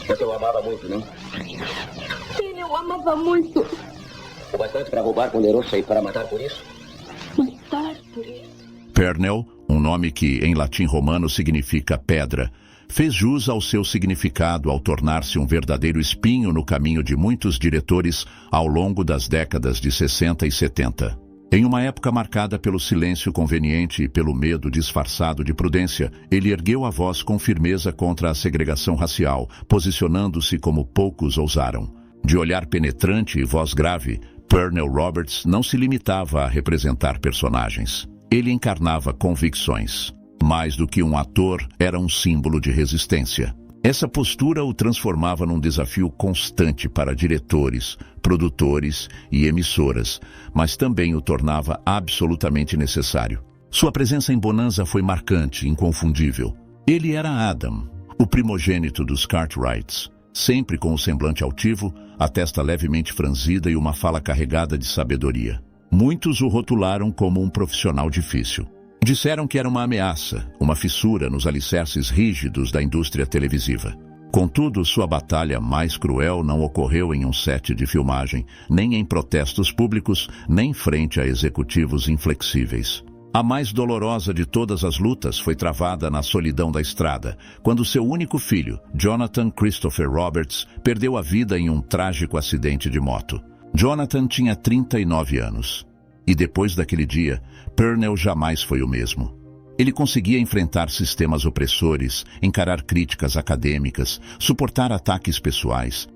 Você o amava muito, não? Sim, eu amava muito. O bastante para roubar Ponderosa e para matar por isso? Matar por isso? Purnell, um nome que em latim romano significa pedra, fez jus ao seu significado ao tornar-se um verdadeiro espinho no caminho de muitos diretores ao longo das décadas de 60 e 70. Em uma época marcada pelo silêncio conveniente e pelo medo disfarçado de prudência, ele ergueu a voz com firmeza contra a segregação racial, posicionando-se como poucos ousaram. De olhar penetrante e voz grave, Purnell Roberts não se limitava a representar personagens. Ele encarnava convicções. Mais do que um ator, era um símbolo de resistência. Essa postura o transformava num desafio constante para diretores, produtores e emissoras, mas também o tornava absolutamente necessário. Sua presença em Bonanza foi marcante, inconfundível. Ele era Adam, o primogênito dos Cartwrights, sempre com o semblante altivo, a testa levemente franzida e uma fala carregada de sabedoria. Muitos o rotularam como um profissional difícil. Disseram que era uma ameaça, uma fissura nos alicerces rígidos da indústria televisiva. Contudo, sua batalha mais cruel não ocorreu em um set de filmagem, nem em protestos públicos, nem frente a executivos inflexíveis. A mais dolorosa de todas as lutas foi travada na solidão da estrada, quando seu único filho, Jonathan Christopher Roberts, perdeu a vida em um trágico acidente de moto. Jonathan tinha 39 anos. E depois daquele dia, Purnell jamais foi o mesmo. Ele conseguia enfrentar sistemas opressores, encarar críticas acadêmicas, suportar ataques pessoais,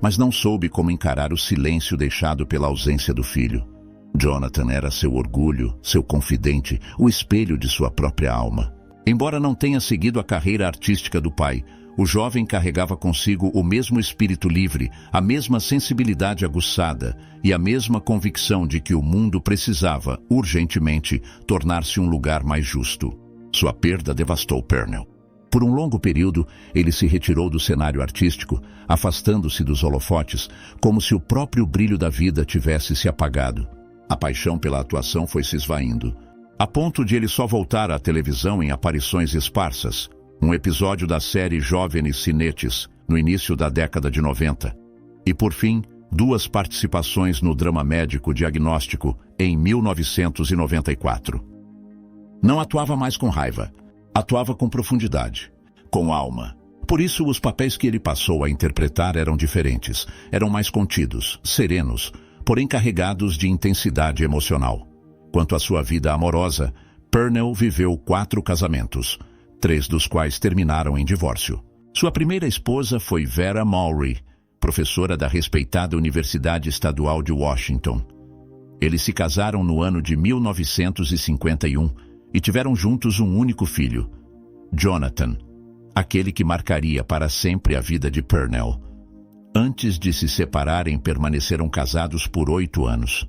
mas não soube como encarar o silêncio deixado pela ausência do filho. Jonathan era seu orgulho, seu confidente, o espelho de sua própria alma. Embora não tenha seguido a carreira artística do pai, o jovem carregava consigo o mesmo espírito livre, a mesma sensibilidade aguçada e a mesma convicção de que o mundo precisava, urgentemente, tornar-se um lugar mais justo. Sua perda devastou Purnell. Por um longo período, ele se retirou do cenário artístico, afastando-se dos holofotes, como se o próprio brilho da vida tivesse se apagado. A paixão pela atuação foi se esvaindo, a ponto de ele só voltar à televisão em aparições esparsas. Um episódio da série Jovens Cinetes, no início da década de 90. E, por fim, 2 participações no drama médico Diagnóstico, em 1994. Não atuava mais com raiva. Atuava com profundidade, com alma. Por isso, os papéis que ele passou a interpretar eram diferentes. Eram mais contidos, serenos, porém carregados de intensidade emocional. Quanto à sua vida amorosa, Purnell viveu 4 casamentos, 3 dos quais terminaram em divórcio. Sua primeira esposa foi Vera Mowry, professora da respeitada Universidade Estadual de Washington. Eles se casaram no ano de 1951 e tiveram juntos um único filho, Jonathan, aquele que marcaria para sempre a vida de Purnell. Antes de se separarem, permaneceram casados por 8 anos.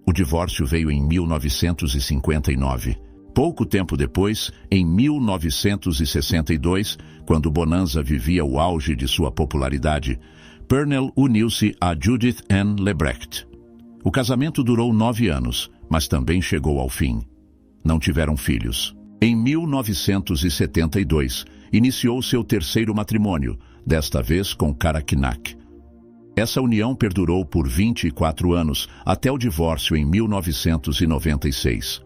O divórcio veio em 1959. Pouco tempo depois, em 1962, quando Bonanza vivia o auge de sua popularidade, Purnell uniu-se a Judith Ann Lebrecht. O casamento durou 9 anos, mas também chegou ao fim. Não tiveram filhos. Em 1972, iniciou seu terceiro matrimônio, desta vez com Cara Knack. Essa união perdurou por 24 anos, até o divórcio em 1996.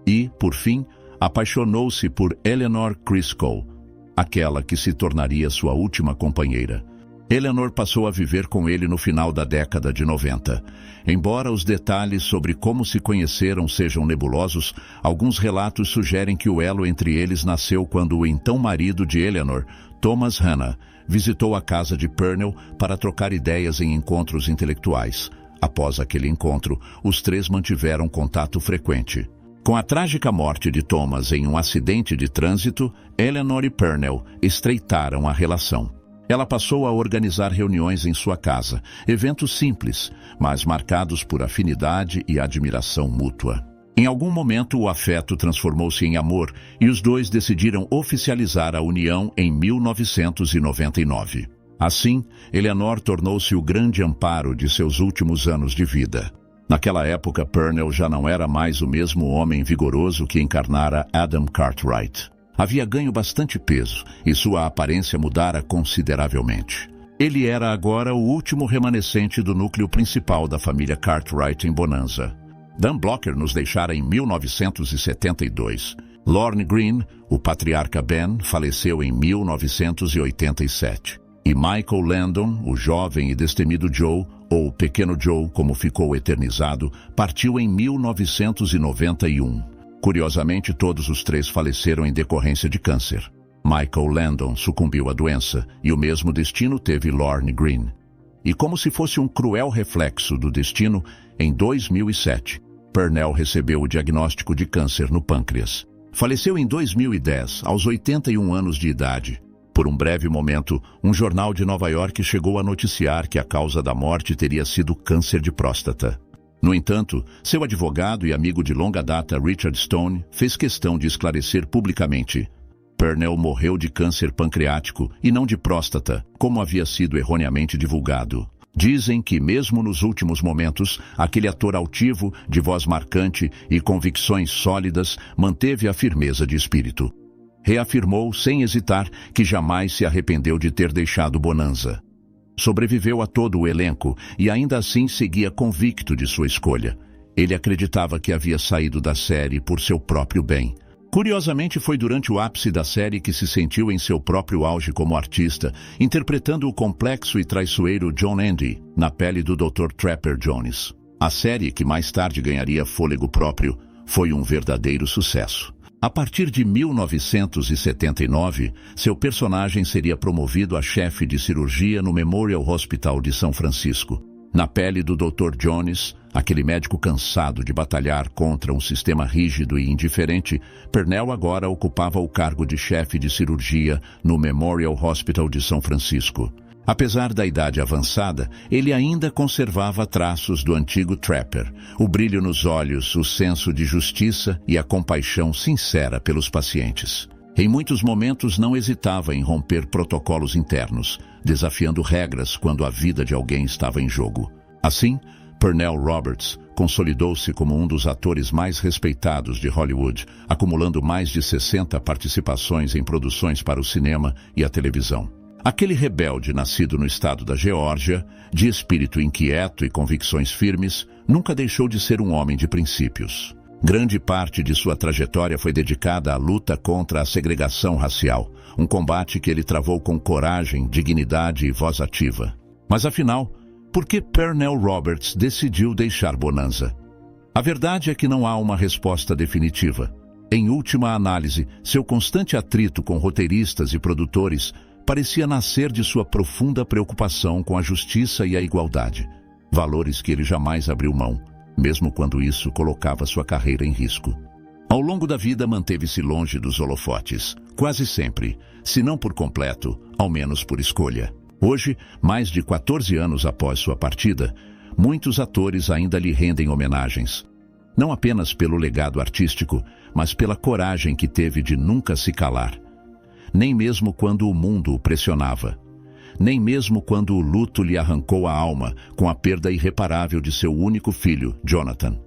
E, por fim, apaixonou-se por Eleanor Crisco, aquela que se tornaria sua última companheira. Eleanor passou a viver com ele no final da década de 90. Embora os detalhes sobre como se conheceram sejam nebulosos, alguns relatos sugerem que o elo entre eles nasceu quando o então marido de Eleanor, Thomas Hanna, visitou a casa de Purnell para trocar ideias em encontros intelectuais. Após aquele encontro, os 3 mantiveram contato frequente. Com a trágica morte de Thomas em um acidente de trânsito, Eleanor e Purnell estreitaram a relação. Ela passou a organizar reuniões em sua casa, eventos simples, mas marcados por afinidade e admiração mútua. Em algum momento, o afeto transformou-se em amor e os 2 decidiram oficializar a união em 1999. Assim, Eleanor tornou-se o grande amparo de seus últimos anos de vida. Naquela época, Purnell já não era mais o mesmo homem vigoroso que encarnara Adam Cartwright. Havia ganho bastante peso e sua aparência mudara consideravelmente. Ele era agora o último remanescente do núcleo principal da família Cartwright em Bonanza. Dan Blocker nos deixara em 1972. Lorne Greene, o patriarca Ben, faleceu em 1987. E Michael Landon, o jovem e destemido Joe, ou Pequeno Joe, como ficou eternizado, partiu em 1991. Curiosamente, todos os três faleceram em decorrência de câncer. Michael Landon sucumbiu à doença e o mesmo destino teve Lorne Greene. E como se fosse um cruel reflexo do destino, em 2007, Purnell recebeu o diagnóstico de câncer no pâncreas. Faleceu em 2010, aos 81 anos de idade. Por um breve momento, um jornal de Nova York chegou a noticiar que a causa da morte teria sido câncer de próstata. No entanto, seu advogado e amigo de longa data, Richard Stone, fez questão de esclarecer publicamente: Purnell morreu de câncer pancreático e não de próstata, como havia sido erroneamente divulgado. Dizem que, mesmo nos últimos momentos, aquele ator altivo, de voz marcante e convicções sólidas, manteve a firmeza de espírito. Reafirmou, sem hesitar, que jamais se arrependeu de ter deixado Bonanza. Sobreviveu a todo o elenco e ainda assim seguia convicto de sua escolha. Ele acreditava que havia saído da série por seu próprio bem. Curiosamente, foi durante o ápice da série que se sentiu em seu próprio auge como artista, interpretando o complexo e traiçoeiro John Andy, na pele do Dr. Trapper Jones. A série, que mais tarde ganharia fôlego próprio, foi um verdadeiro sucesso. A partir de 1979, seu personagem seria promovido a chefe de cirurgia no Memorial Hospital de São Francisco. Na pele do Dr. Jones, aquele médico cansado de batalhar contra um sistema rígido e indiferente, Purnell agora ocupava o cargo de chefe de cirurgia no Memorial Hospital de São Francisco. Apesar da idade avançada, ele ainda conservava traços do antigo Trapper, o brilho nos olhos, o senso de justiça e a compaixão sincera pelos pacientes. Em muitos momentos não hesitava em romper protocolos internos, desafiando regras quando a vida de alguém estava em jogo. Assim, Purnell Roberts consolidou-se como um dos atores mais respeitados de Hollywood, acumulando mais de 60 participações em produções para o cinema e a televisão. Aquele rebelde nascido no estado da Geórgia, de espírito inquieto e convicções firmes, nunca deixou de ser um homem de princípios. Grande parte de sua trajetória foi dedicada à luta contra a segregação racial, um combate que ele travou com coragem, dignidade e voz ativa. Mas afinal, por que Purnell Roberts decidiu deixar Bonanza? A verdade é que não há uma resposta definitiva. Em última análise, seu constante atrito com roteiristas e produtores parecia nascer de sua profunda preocupação com a justiça e a igualdade, valores que ele jamais abriu mão, mesmo quando isso colocava sua carreira em risco. Ao longo da vida manteve-se longe dos holofotes, quase sempre, se não por completo, ao menos por escolha. Hoje, mais de 14 anos após sua partida, muitos atores ainda lhe rendem homenagens, não apenas pelo legado artístico, mas pela coragem que teve de nunca se calar. Nem mesmo quando o mundo o pressionava. Nem mesmo quando o luto lhe arrancou a alma com a perda irreparável de seu único filho, Jonathan.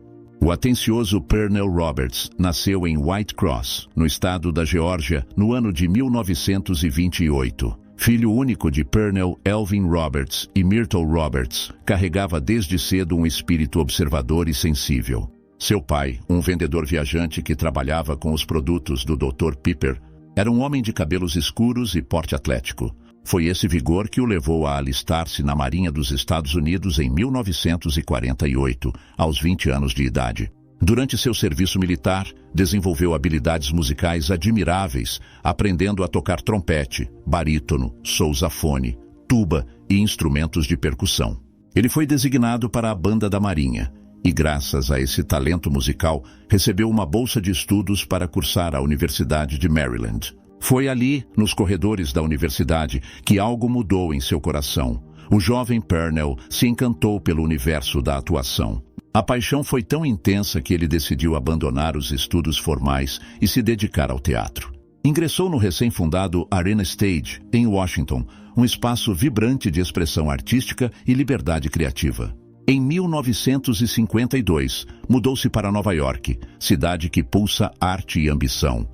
O atencioso Purnell Roberts nasceu em White Cross, no estado da Geórgia, no ano de 1928. Filho único de Purnell Elvin Roberts e Myrtle Roberts, carregava desde cedo um espírito observador e sensível. Seu pai, um vendedor viajante que trabalhava com os produtos do Dr. Piper, era um homem de cabelos escuros e porte atlético. Foi esse vigor que o levou a alistar-se na Marinha dos Estados Unidos em 1948, aos 20 anos de idade. Durante seu serviço militar, desenvolveu habilidades musicais admiráveis, aprendendo a tocar trompete, barítono, sousafone, tuba e instrumentos de percussão. Ele foi designado para a Banda da Marinha e, graças a esse talento musical, recebeu uma bolsa de estudos para cursar a Universidade de Maryland. Foi ali, nos corredores da universidade, que algo mudou em seu coração. O jovem Purnell se encantou pelo universo da atuação. A paixão foi tão intensa que ele decidiu abandonar os estudos formais e se dedicar ao teatro. Ingressou no recém-fundado Arena Stage, em Washington, um espaço vibrante de expressão artística e liberdade criativa. Em 1952, mudou-se para Nova York, cidade que pulsa arte e ambição.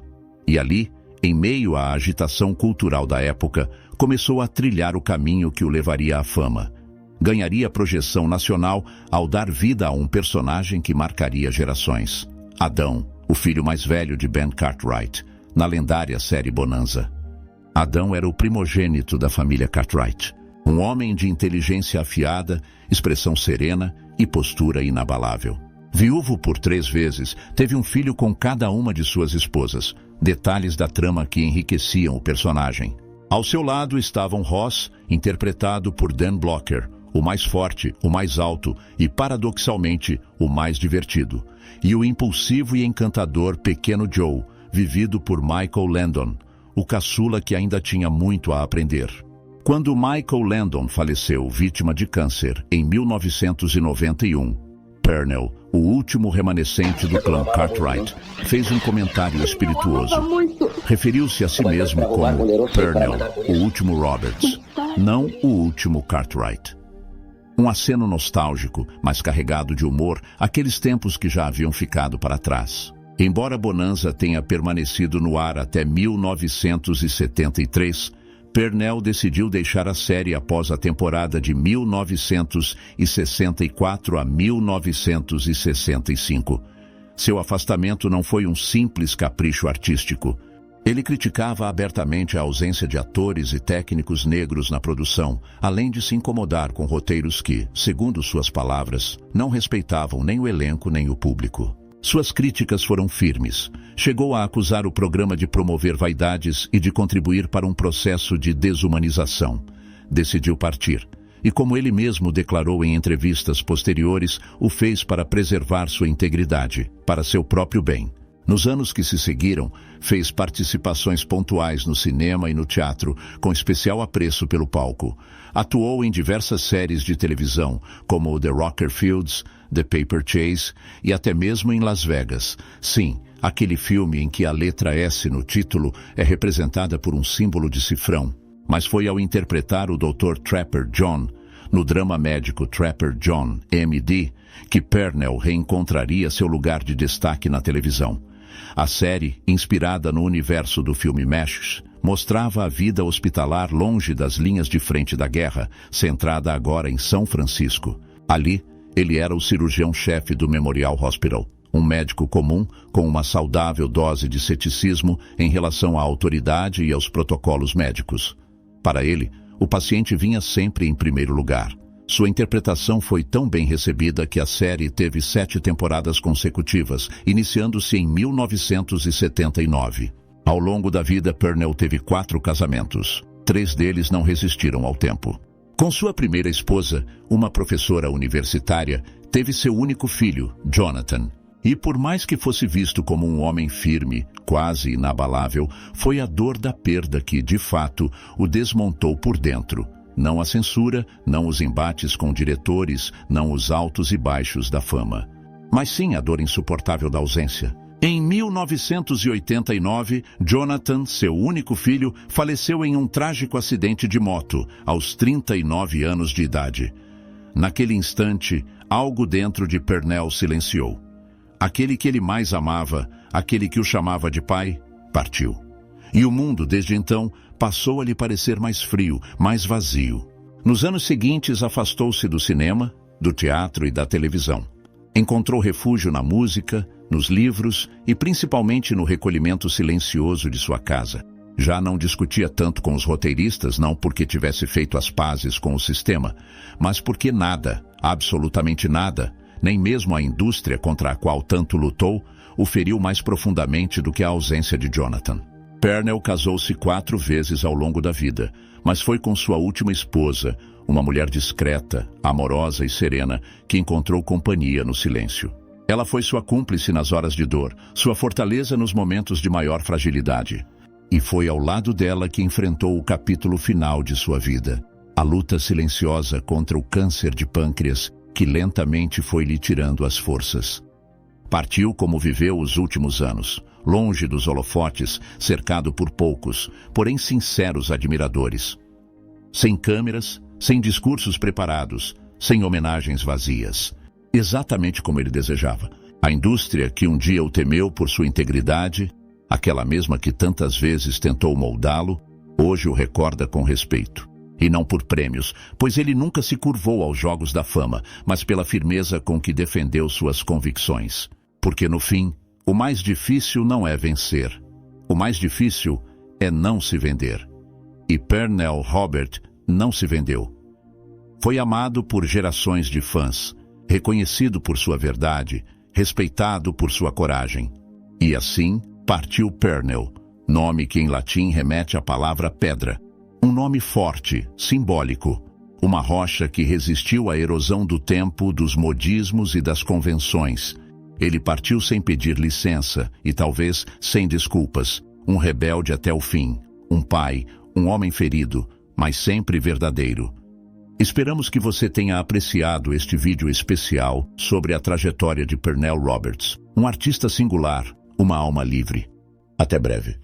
E ali, em meio à agitação cultural da época, começou a trilhar o caminho que o levaria à fama. Ganharia projeção nacional ao dar vida a um personagem que marcaria gerações. Adão, o filho mais velho de Ben Cartwright, na lendária série Bonanza. Adão era o primogênito da família Cartwright, um homem de inteligência afiada, expressão serena e postura inabalável. Viúvo por 3 vezes, teve um filho com cada uma de suas esposas, detalhes da trama que enriqueciam o personagem. Ao seu lado estavam Ross, interpretado por Dan Blocker, o mais forte, o mais alto e, paradoxalmente, o mais divertido, e o impulsivo e encantador pequeno Joe, vivido por Michael Landon, o caçula que ainda tinha muito a aprender. Quando Michael Landon faleceu vítima de câncer em 1991, Pernell, o último remanescente do clã Cartwright, fez um comentário espirituoso. Referiu-se a si mesmo como Pernell, o último Roberts, não o último Cartwright. Um aceno nostálgico, mas carregado de humor, aqueles tempos que já haviam ficado para trás. Embora Bonanza tenha permanecido no ar até 1973, Pernell decidiu deixar a série após a temporada de 1964 a 1965. Seu afastamento não foi um simples capricho artístico. Ele criticava abertamente a ausência de atores e técnicos negros na produção, além de se incomodar com roteiros que, segundo suas palavras, não respeitavam nem o elenco nem o público. Suas críticas foram firmes. Chegou a acusar o programa de promover vaidades e de contribuir para um processo de desumanização. Decidiu partir. E como ele mesmo declarou em entrevistas posteriores, o fez para preservar sua integridade, para seu próprio bem. Nos anos que se seguiram, fez participações pontuais no cinema e no teatro, com especial apreço pelo palco. Atuou em diversas séries de televisão, como The Rockerfields, The Paper Chase e até mesmo em Las Vegas. Sim, aquele filme em que a letra S no título é representada por um símbolo de cifrão. Mas foi ao interpretar o Dr. Trapper John, no drama médico Trapper John, M.D., que Pernell reencontraria seu lugar de destaque na televisão. A série, inspirada no universo do filme MASH, mostrava a vida hospitalar longe das linhas de frente da guerra, centrada agora em São Francisco. Ali, ele era o cirurgião-chefe do Memorial Hospital, um médico comum com uma saudável dose de ceticismo em relação à autoridade e aos protocolos médicos. Para ele, o paciente vinha sempre em primeiro lugar. Sua interpretação foi tão bem recebida que a série teve 7 temporadas consecutivas, iniciando-se em 1979. Ao longo da vida, Pernell teve 4 casamentos. 3 deles não resistiram ao tempo. Com sua primeira esposa, uma professora universitária, teve seu único filho, Jonathan. E por mais que fosse visto como um homem firme, quase inabalável, foi a dor da perda que, de fato, o desmontou por dentro. Não a censura, não os embates com diretores, não os altos e baixos da fama. Mas sim a dor insuportável da ausência. Em 1989, Jonathan, seu único filho, faleceu em um trágico acidente de moto, aos 39 anos de idade. Naquele instante, algo dentro de Pernell silenciou. Aquele que ele mais amava, aquele que o chamava de pai, partiu. E o mundo, desde então, passou a lhe parecer mais frio, mais vazio. Nos anos seguintes, afastou-se do cinema, do teatro e da televisão. Encontrou refúgio na música, nos livros e principalmente no recolhimento silencioso de sua casa. Já não discutia tanto com os roteiristas, não porque tivesse feito as pazes com o sistema, mas porque nada, absolutamente nada, nem mesmo a indústria contra a qual tanto lutou, o feriu mais profundamente do que a ausência de Jonathan. Pernell casou-se 4 vezes ao longo da vida, mas foi com sua última esposa, uma mulher discreta, amorosa e serena, que encontrou companhia no silêncio. Ela foi sua cúmplice nas horas de dor, sua fortaleza nos momentos de maior fragilidade. E foi ao lado dela que enfrentou o capítulo final de sua vida, a luta silenciosa contra o câncer de pâncreas, que lentamente foi lhe tirando as forças. Partiu como viveu os últimos anos, longe dos holofotes, cercado por poucos, porém sinceros admiradores. Sem câmeras, sem discursos preparados, sem homenagens vazias. Exatamente como ele desejava. A indústria que um dia o temeu por sua integridade, aquela mesma que tantas vezes tentou moldá-lo, hoje o recorda com respeito. E não por prêmios, pois ele nunca se curvou aos jogos da fama, mas pela firmeza com que defendeu suas convicções. Porque no fim, o mais difícil não é vencer. O mais difícil é não se vender. E Pernell Robert não se vendeu. Foi amado por gerações de fãs, reconhecido por sua verdade, respeitado por sua coragem. E assim, partiu Pernell, nome que em latim remete à palavra pedra. Um nome forte, simbólico. Uma rocha que resistiu à erosão do tempo, dos modismos e das convenções. Ele partiu sem pedir licença e talvez sem desculpas. Um rebelde até o fim. Um pai, um homem ferido, mas sempre verdadeiro. Esperamos que você tenha apreciado este vídeo especial sobre a trajetória de Pernell Roberts. Um artista singular, uma alma livre. Até breve.